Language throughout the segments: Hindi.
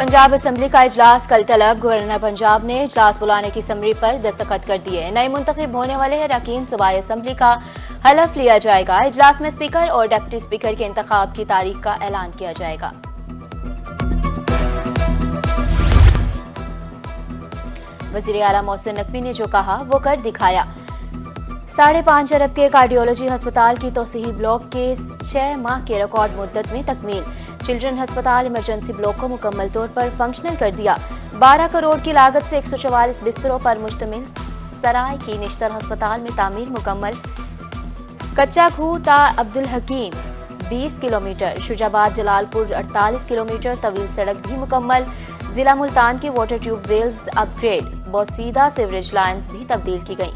पंजाब असेंबली का इजलास कल तलब। गवर्नर पंजाब ने इजलास बुलाने की समरी पर दस्तखत कर दिए। नए मुंतखब होने वाले अरकान सूबाई असेंबली का हलफ लिया जाएगा। इजलास में स्पीकर और डिप्टी स्पीकर के इंतखाब की तारीख का ऐलान किया जाएगा। वजीर आला मोहसिन नकवी ने जो कहा वो कर दिखाया। 5.5 अरब के कार्डियोलॉजी अस्पताल की तोसीही ब्लॉक के 6 माह के रिकॉर्ड मुद्दत में तकमील। चिल्ड्रन अस्पताल इमरजेंसी ब्लॉक को मुकम्मल तौर पर फंक्शनल कर दिया। 12 करोड़ की लागत से 144 बिस्तरों पर मुश्तमिल सराय की निश्तर अस्पताल में तामीर मुकम्मल। कच्चा खूह ता अब्दुल हकीम 20 किलोमीटर, शुजाबाद जलालपुर 48 किलोमीटर तवील सड़क भी मुकम्मल। जिला मुल्तान की वाटर ट्यूब वेल्स अपग्रेड, बोसीदा सीवरेज लाइन्स भी तब्दील की गई।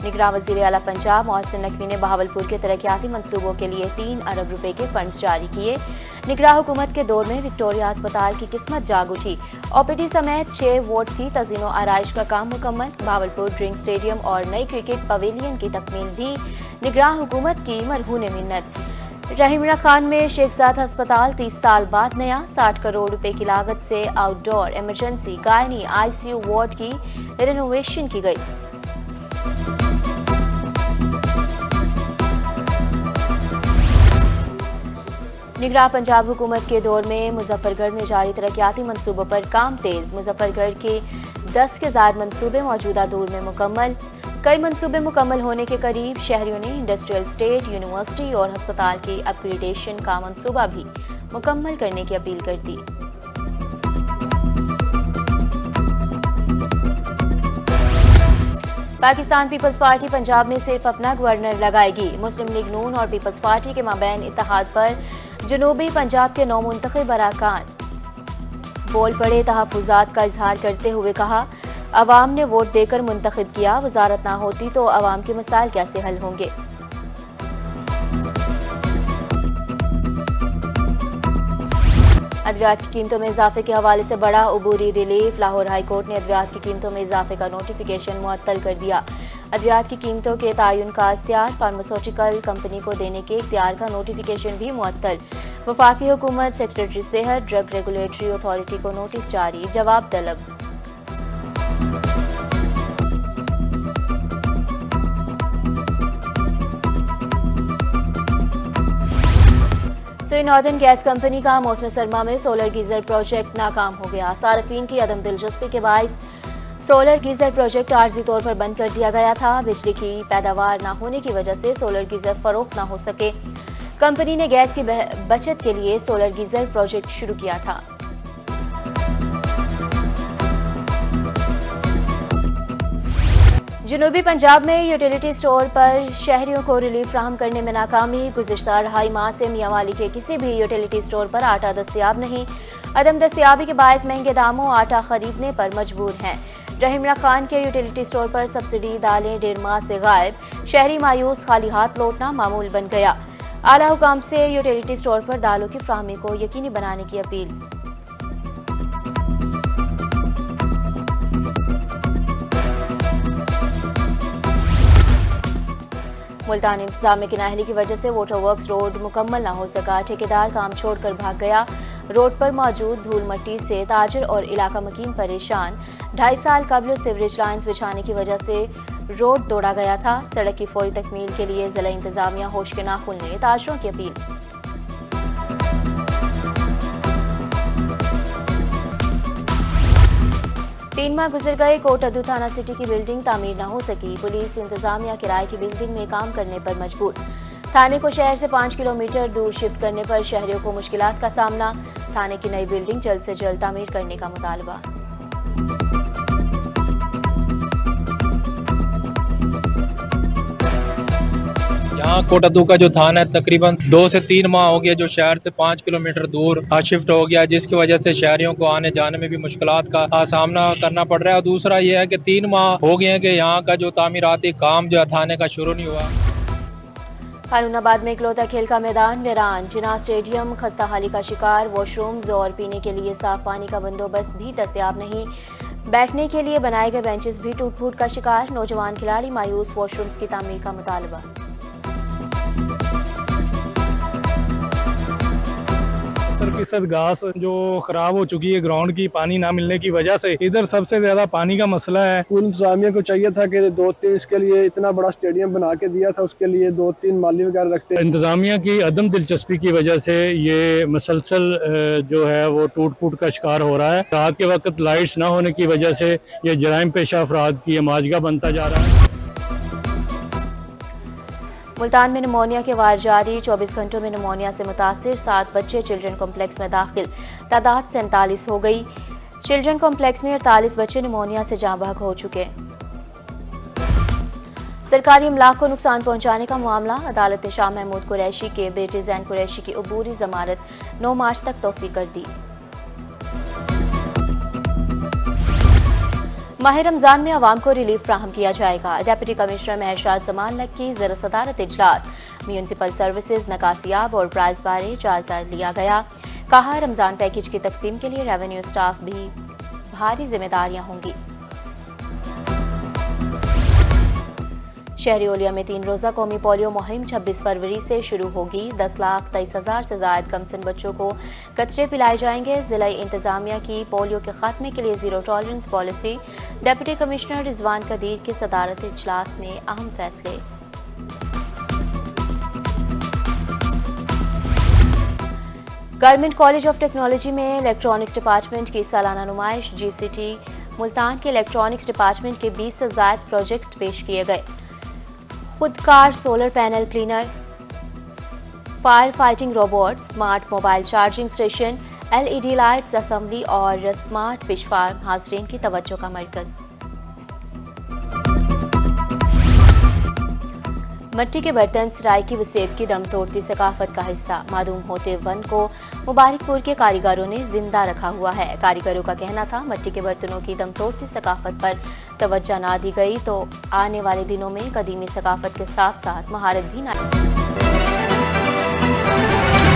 निगरान वजीर आला पंजाब मोहसिन नकवी ने बहावलपुर के तरक्याती मंसूबों के लिए 3 अरब रुपए के फंड्स जारी किए। निगरान हुकूमत के दौर में विक्टोरिया अस्पताल की किस्मत जाग उठी। ओपीडी समेत 6 वार्ड की तजीनो आराइश का काम मुकम्मल। बहावलपुर ड्रिंक स्टेडियम और नई क्रिकेट पवेलियन की तकमील भी निगरान हुकूमत की मरहून मिन्नत। रहीमरा खान में शेखजाद अस्पताल 30 साल बाद नया। 60 करोड़ रुपए की लागत से outdoor emergency gynae ICU ward की रिनोवेशन की गई। निगरान पंजाब हुकूमत के दौर में मुजफ्फरगढ़ में जारी तरक्याती मंसूबों पर काम तेज। मुजफ्फरगढ़ के 10 के ज्यादा मंसूबे मौजूदा दौर में मुकम्मल। कई मंसूबे मुकम्मल होने के करीब। शहरियों ने इंडस्ट्रियल स्टेट, यूनिवर्सिटी और अस्पताल की अपग्रेडेशन का मंसूबा भी मुकम्मल करने की अपील कर दी। पाकिस्तान पीपल्स पार्टी पंजाब में सिर्फ अपना गवर्नर लगाएगी। मुस्लिम लीग नून और पीपल्स पार्टी के माबैन इत्तेहाद पर जनूबी पंजाब के 9 मुंतखब अरकान बोल पड़े। तहफ्फुजात का इजहार करते हुए कहा, अवाम ने वोट देकर मुंतखब किया, वजारत ना होती तो अवाम के मसाइल कैसे हल होंगे। अद्वियात की कीमतों में इजाफे के हवाले से बड़ा अबूरी रिलीफ। लाहौर हाईकोर्ट ने अद्वियात की कीमतों में इजाफे का नोटिफिकेशन मुअत्तल कर दिया। अद्वियात की कीमतों के तयन का इख्तियार फार्मास्यूटिकल कंपनी को देने के इख्तियार का नोटिफिकेशन भी मुअत्तल। वफाकी हुकूमत सेक्रेटरी सेहत ड्रग रेगुलेटरी अथॉरिटी को नोटिस जारी, जवाब तलब। नॉर्दर्न गैस कंपनी का मौसम सरमा में सोलर गीजर प्रोजेक्ट नाकाम हो गया। सार्फिन की अदम दिलचस्पी के बायस सोलर गीजर प्रोजेक्ट आर्जी तौर पर बंद कर दिया गया था। बिजली की पैदावार न होने की वजह से सोलर गीजर फरोख्त न हो सके। कंपनी ने गैस की बचत के लिए सोलर गीजर प्रोजेक्ट शुरू किया था। जनूबी पंजाब में यूटिलिटी स्टोर पर शहरियों को रिलीफ फ्राहम करने में नाकामी। गुज़िश्ता 2.5 माह से मियांवाली के किसी भी यूटिलिटी स्टोर पर आटा दस्तयाब नहीं। अदम दस्तयाबी के बायस महंगे दामों आटा खरीदने पर मजबूर हैं। रहीमरा खान के यूटिलिटी स्टोर पर सब्सिडी दालें 1.5 माह से गायब। शहरी मायूस, खाली हाथ लौटना मामूल बन गया। आला हुकाम से यूटिलिटी स्टोर पर दालों की फ्राहमी को यकीनी बनाने की अपील। मुल्तान इंतजामिया की नाअहली की वजह से वाटर वर्क्स रोड मुकम्मल न हो सका। ठेकेदार काम छोड़कर भाग गया। रोड पर मौजूद धूल मट्टी से ताजर और इलाका मकीन परेशान। 2.5 साल कबल सीवरेज लाइन्स बिछाने की वजह से रोड तोड़ा गया था। सड़क की फौरी तकमील के लिए जिला इंतजामिया होश के ना खुलने, ताजरों की अपील। 3 माह गुजर गए, कोटअदू थाना सिटी की बिल्डिंग तामीर न हो सकी। पुलिस इंतजामिया किराए की बिल्डिंग में काम करने पर मजबूर। थाने को शहर से 5 किलोमीटर दूर शिफ्ट करने पर शहरियों को मुश्किलात का सामना। थाने की नई बिल्डिंग जल्द से जल्द तामीर करने का मुतालबा। यहाँ कोटअदू का जो थाना है तकरीबन 2 से 3 माह हो गया जो शहर से 5 किलोमीटर दूर शिफ्ट हो गया, जिसकी वजह से शहरियों को आने जाने में भी मुश्किलात का सामना करना पड़ रहा है। और दूसरा ये है कि 3 माह हो गए हैं कि यहाँ का जो तामीराती काम जो है थाने का शुरू नहीं हुआ। कानूनाबाद में इकलौता खेल का मैदान वीरान। जिना स्टेडियम खस्ता हाली का शिकार। वॉशरूम्स और पीने के लिए साफ पानी का बंदोबस्त भी दस्तयाब नहीं। बैठने के लिए बनाए गए बेंचेस भी टूट फूट का शिकार। नौजवान खिलाड़ी मायूस, वॉशरूम्स की तामीर का मुतालबा। 100% घास जो खराब हो चुकी है ग्राउंड की, पानी ना मिलने की वजह से इधर सबसे ज्यादा पानी का मसला है। इंतजामिया को चाहिए था कि 2-3 इसके लिए इतना बड़ा स्टेडियम बना के दिया था, उसके लिए 2-3 माली वगैरह रखते। इंतजामिया की अदम दिलचस्पी की वजह से ये मसलसल जो है वो टूट फूट का शिकार हो रहा है। रात के वक्त लाइट्स ना होने की वजह से ये जराइम पेशा अफराद की माजगा बनता जा रहा है। मुल्तान में निमोनिया के वार जारी, 24 घंटों में निमोनिया से मुतासिर 7 बच्चे चिल्ड्रन कॉम्प्लेक्स में दाखिल, तादाद 47 हो गई। चिल्ड्रन कॉम्प्लेक्स में 48 बच्चे निमोनिया से जाँ बहक हो चुके। सरकारी अमलाक को नुकसान पहुंचाने का मामला, अदालत ने शाह महमूद कुरैशी के बेटे जैन कुरैशी की अबूरी जमानत 9 मार्च तक तौसी कर दी। माह रमजान में अवाम को रिलीफ फ्राहम किया जाएगा। डिप्टी कमिश्नर महरशाद जमान की ज़र सदारत इजलास, म्यूनिसिपल सर्विसेज, नकासियाब और प्राइस बारे जायजा लिया गया। कहा, रमजान पैकेज की तकसीम के लिए रेवेन्यू स्टाफ भी भारी जिम्मेदारियां होंगी। शहरी ओलिया में 3 रोजा कौमी पोलियो मुहिम 26 फरवरी से शुरू होगी। 10,23,000 से ज्यादा कमसिन बच्चों को कतरे पिलाए जाएंगे। जिला इंतजामिया की पोलियो के खात्मे के लिए zero tolerance policy, deputy commissioner Rizwan Qadeer की सदारत इजलास ने अहम फैसले। गवर्नमेंट कॉलेज ऑफ टेक्नोलॉजी में इलेक्ट्रॉनिक्स डिपार्टमेंट की सालाना नुमाइश, जीसीटी मुल्तान के इलेक्ट्रॉनिक्स डिपार्टमेंट के 20 से ज्यादा प्रोजेक्ट पेश किए गए। खुदकार solar panel cleaner, fire fighting robot, smart mobile charging station, LED lights assembly और स्मार्ट फिश फार्म हाज़रीन की तवज्जो का मरकज। मट्टी के बर्तन सराइकी वसेब की दम तोड़ती सकाफत का हिस्सा, मालूम होते वन को मुबारकपुर के कारीगरों ने जिंदा रखा हुआ है। कारीगरों का कहना था, मट्टी के बर्तनों की दम तोड़ती सकाफत पर तवज्जो ना दी गई तो आने वाले दिनों में कदीमी सकाफत के साथ साथ महारत भी ना